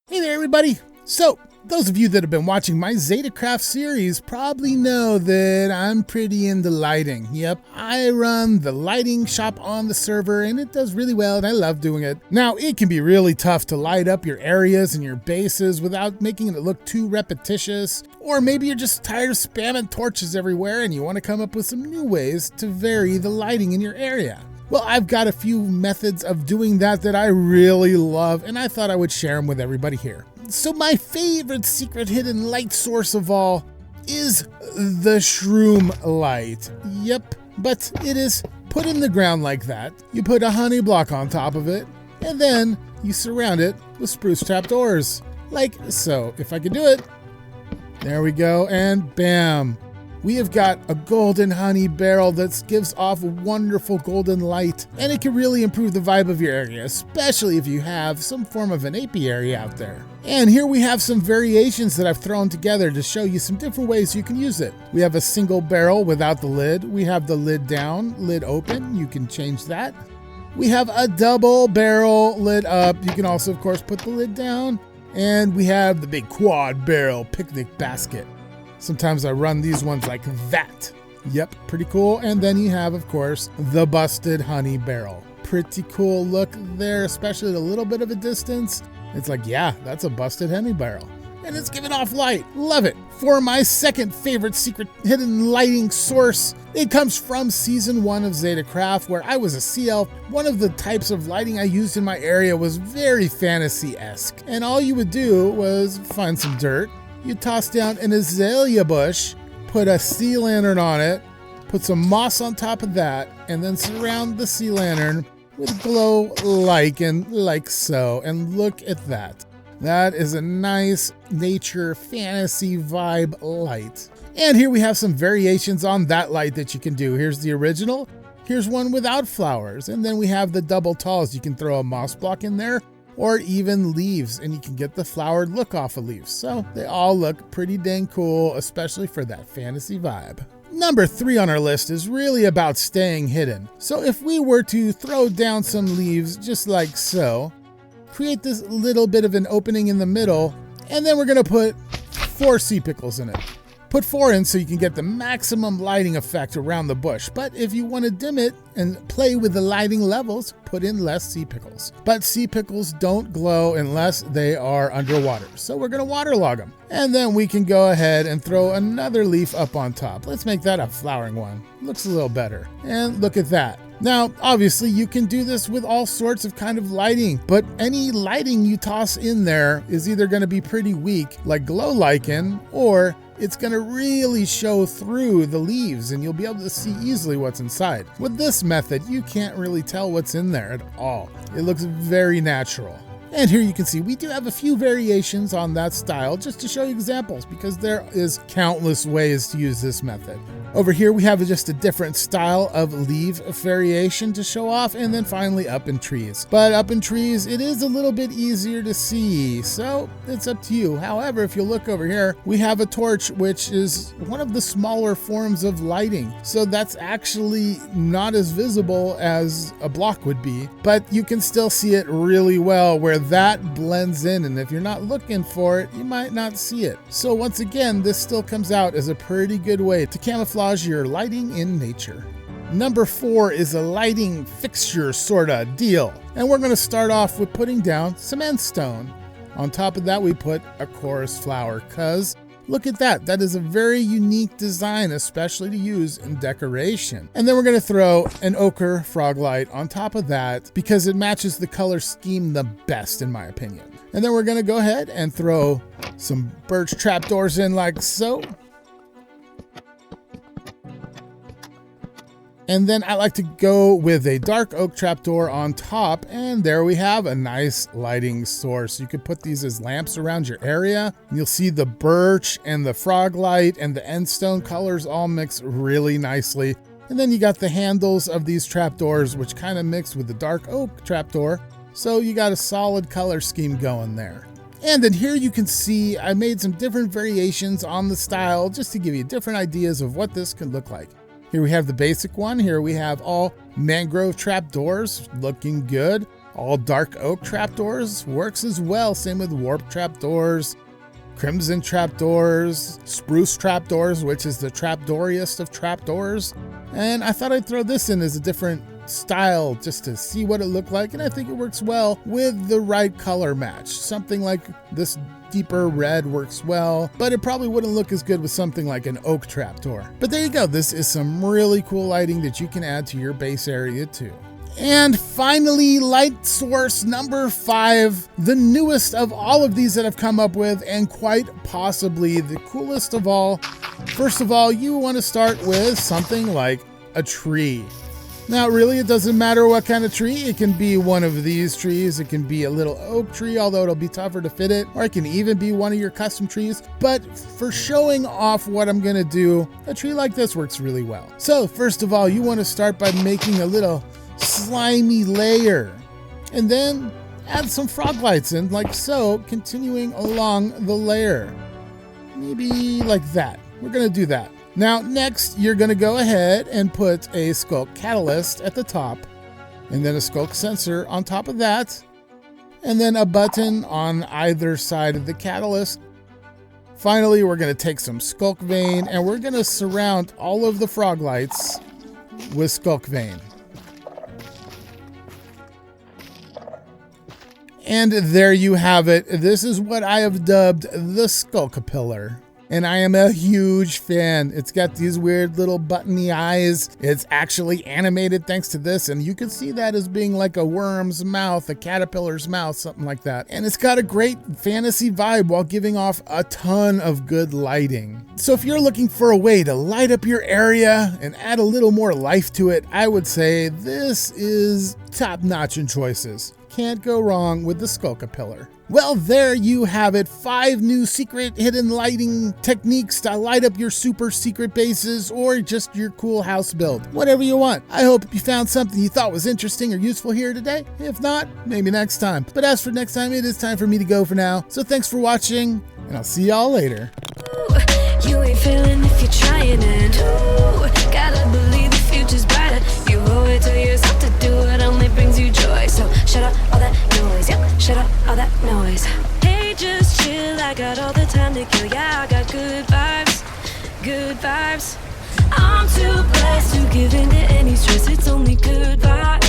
Hey there, everybody. So, those of you that have been watching my Zetacraft series probably know that I'm pretty into lighting. Yep, I run the lighting shop on the server and it does really well and I love doing it. Now, it can be really tough to light up your areas and your bases without making it look too repetitious. Or maybe you're just tired of spamming torches everywhere and you want to come up with some new ways to vary the lighting in your area. Well, I've got a few methods of doing that I really love, and I thought I would share them with everybody here. So my favorite secret hidden light source of all is the shroom light. Yep, but it is put in the ground like that. You put a honey block on top of it, and then you surround it with spruce trapdoors. Like so. If I could do it. There we go, and bam. We have got a golden honey barrel that gives off a wonderful golden light, and it can really improve the vibe of your area, especially if you have some form of an apiary out there. And here we have some variations that I've thrown together to show you some different ways you can use it. We have a single barrel without the lid. We have the lid down, lid open. You can change that. We have a double barrel lid up. You can also, of course, put the lid down. And we have the big quad barrel picnic basket. Sometimes I run these ones like that. Yep, pretty cool. And then you have, of course, the busted honey barrel. Pretty cool look there, especially at a little bit of a distance. It's like, yeah, that's a busted honey barrel. And it's giving off light. Love it. For my second favorite secret hidden lighting source, it comes from Season 1 of Zetacraft, where I was a CL. One of the types of lighting I used in my area was very fantasy-esque. And all you would do was find some dirt. You toss down an azalea bush, put a sea lantern on it, put some moss on top of that, and then surround the sea lantern with glow lichen like so. And look at that. That is a nice nature fantasy vibe light. And here we have some variations on that light that you can do. Here's the original. Here's one without flowers. And then we have the double talls. You can throw a moss block in there, or even leaves, and you can get the flowered look off of leaves. So they all look pretty dang cool, especially for that fantasy vibe. Number 3 on our list is really about staying hidden. So if we were to throw down some leaves just like so, create this little bit of an opening in the middle, and then we're gonna put 4 sea pickles in it. Put 4 in so you can get the maximum lighting effect around the bush. But if you want to dim it and play with the lighting levels, put in less sea pickles. But sea pickles don't glow unless they are underwater. So we're going to waterlog them. And then we can go ahead and throw another leaf up on top. Let's make that a flowering one. Looks a little better. And look at that. Now, obviously, you can do this with all sorts of kind of lighting, but any lighting you toss in there is either going to be pretty weak, like glow lichen, or it's going to really show through the leaves and you'll be able to see easily what's inside. With this method, you can't really tell what's in there at all. It looks very natural. And here you can see we do have a few variations on that style just to show you examples, because there is countless ways to use this method. Over here we have just a different style of leaf variation to show off, and then finally up in trees. But up in trees it is a little bit easier to see, so it's up to you. However, if you look over here, we have a torch, which is one of the smaller forms of lighting. So that's actually not as visible as a block would be, but you can still see it really well where that blends in, and if you're not looking for it, you might not see it. So once again, this still comes out as a pretty good way to camouflage your lighting in nature. Number 4 is a lighting fixture sorta deal. And we're gonna start off with putting down some end stone. On top of that, we put a chorus flower, cause look at that. That is a very unique design, especially to use in decoration. And then we're going to throw an ochre frog light on top of that because it matches the color scheme the best, in my opinion. And then we're going to go ahead and throw some birch trapdoors in like so. And then I like to go with a dark oak trapdoor on top, and there we have a nice lighting source. You could put these as lamps around your area. You'll see the birch and the frog light and the end stone colors all mix really nicely. And then you got the handles of these trapdoors, which kind of mix with the dark oak trapdoor. So you got a solid color scheme going there. And then here you can see I made some different variations on the style just to give you different ideas of what this could look like. Here we have the basic one. Here we have all mangrove trapdoors looking good. All dark oak trapdoors works as well. Same with warp trapdoors, crimson trapdoors, spruce trapdoors, which is the trapdooriest of trapdoors. And I thought I'd throw this in as a different style just to see what it looked like, and I think it works well with the right color match. Something like this deeper red works well, but it probably wouldn't look as good with something like an oak trapdoor. But there you go. This is some really cool lighting that you can add to your base area too. And finally, light source number 5, the newest of all of these that I've come up with, and quite possibly the coolest of all. First of all, you want to start with something like a tree. Now, really, it doesn't matter what kind of tree. It can be one of these trees. It can be a little oak tree, although it'll be tougher to fit it, or it can even be one of your custom trees. But for showing off what I'm going to do, a tree like this works really well. So first of all, you want to start by making a little slimy layer, and then add some frog lights in like so, continuing along the layer. Maybe like that. We're going to do that. Now, next, you're going to go ahead and put a Skulk catalyst at the top, and then a Skulk sensor on top of that, and then a button on either side of the catalyst. Finally, we're going to take some Skulk vein, and we're going to surround all of the frog lights with Skulk vein. And there you have it. This is what I have dubbed the Skulk pillar. And I am a huge fan. It's got these weird little buttony eyes. It's actually animated thanks to this, and you can see that as being like a worm's mouth, a caterpillar's mouth, something like that. And it's got a great fantasy vibe while giving off a ton of good lighting. So if you're looking for a way to light up your area and add a little more life to it, I would say this is top-notch in choices. Can't go wrong with the Skulk pillar. Well, there you have it. 5 new secret hidden lighting techniques to light up your super secret bases or just your cool house build. Whatever you want. I hope you found something you thought was interesting or useful here today. If not, maybe next time. But as for next time, it is time for me to go for now. So thanks for watching, and I'll see y'all later. Ooh, you ain't failing if you're trying it. Ooh, gotta believe the future's brighter. You owe it to yourself to do what only brings you joy. So shut up all that noise. Yep, shut up all that noise. Hey, just chill. I got all the time to kill. Yeah, I got good vibes. Good vibes. I'm too blessed to give in to any stress. It's only good vibes.